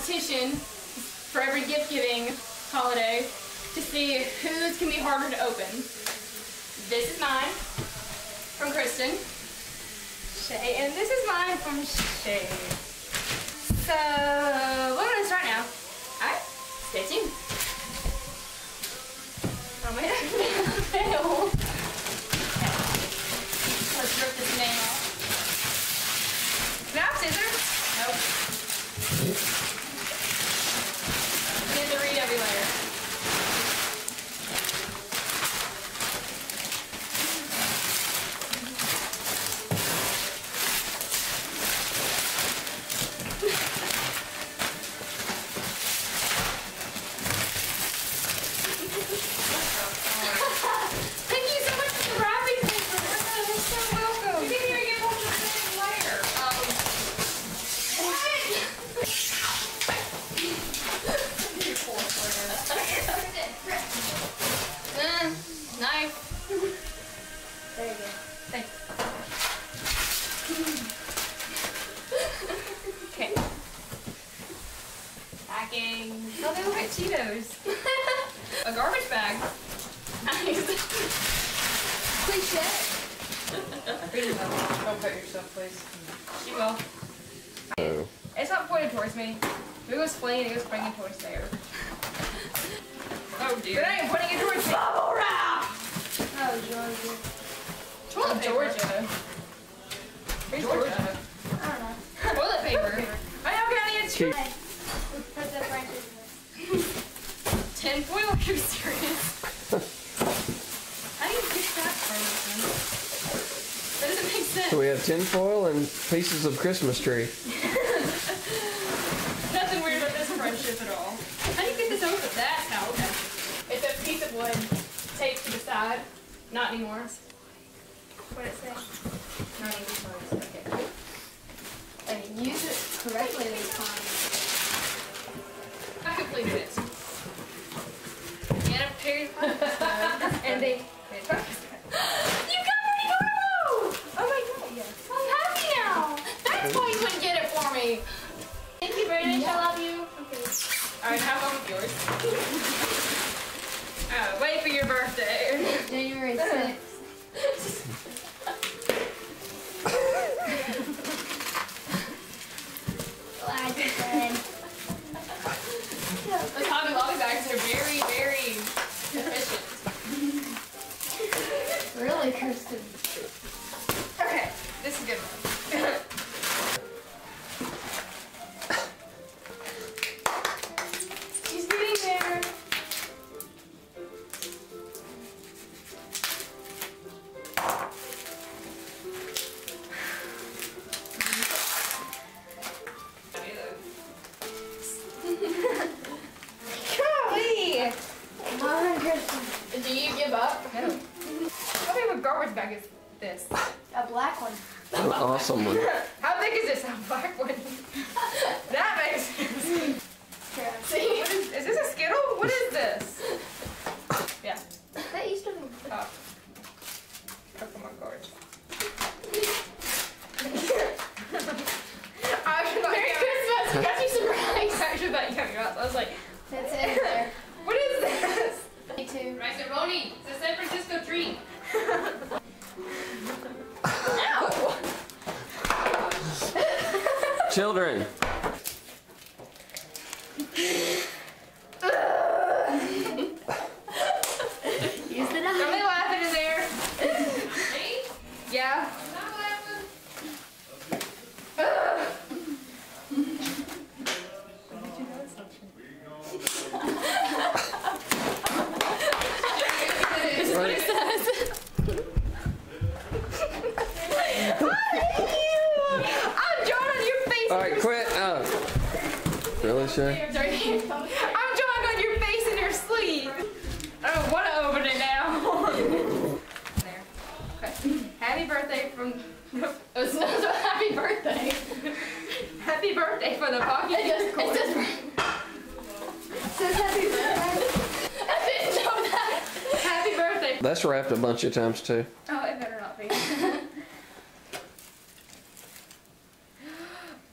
competition for every gift-giving holiday to see whose can be harder to open. This is mine from Kristen, Shay, and this is mine from Shay. So we're gonna start now. Alright, stay tuned. Oh my god. Let's rip this nail off. Can I have scissors? Nope. You have to read every letter. Thank you so much for the wrapping paper. You're so welcome. You didn't even get one of the same layer. Nice. There you go. Thanks. Okay. Packing. Oh, they look like Cheetos. A garbage bag. Nice. Cliche. Don't cut yourself, please. She will. Oh. It's not pointed towards me. If it was fleeing, it was pointing towards there. Oh dear. But I am putting it towards me. Bubble wrap! Oh, Georgia. Toilet paper. Georgia. Where's Georgia? I don't know. Toilet paper. I know, can I need a cheese? Put the branches in. Tin foil? Are you serious? How do you pick that from? That doesn't make sense. So we have tin foil and pieces of Christmas tree. Nothing weird about this friendship at all. How do you get this open? That's how okay. It's a piece of wood taped to the side. Not anymore. What did it say? Not anymore. Okay. And use it correctly this time. I completed it. And a period of and they You got pretty Carlo! Oh my god, yes. I'm happy now. That's why you wouldn't get it for me. Thank you, British. I love you. Okay. Alright, have fun with yours. Wait for your birthday. January 6th. Glad you said. The Hobby Lobby bags are very, very efficient. Really, Kristen? Okay, this is a good one. She's getting there. Golly! Come on, Kristen. Do you give up? No. What type of garbage bag is this? A black one. An awesome one. How big is this? A black one? That makes sense. See? Is this a Skittle? What is this? Yeah. That Easter one. Oh. Pokemon cards. Merry Christmas! I got you surprised! I actually thought you got me up. I was like, That's it there. what is this? Me too. Rice-A-Roni! It's a San Francisco treat! Ow! Children. Use the Don't knife. be laughing in there! Me? Yeah. I'm not laughing. This is what it says. I'm drawing on your face. All right, quit. Really, Shay? I'm drawing on your face and your sleeve. I don't want to open it now. There. Okay. Happy birthday from. It's not a happy birthday. Happy birthday for the pocket. It says happy birthday. I didn't know that. Happy birthday. That's wrapped a bunch of times too. Oh, it better not be.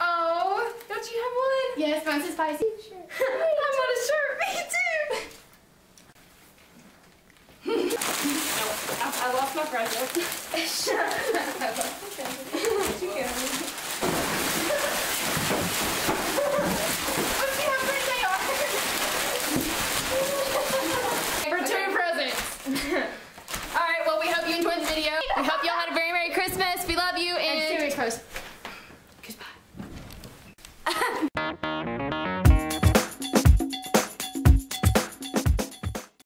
Oh, don't you have one? Yes, mine's a spicy. I want a shirt. Me too. I lost my present. Shut up. Let's see how pretty they are. For 2 presents. Alright, well we hope you enjoyed the video. We hope y'all had a very Merry Christmas. We love you and... Serious post.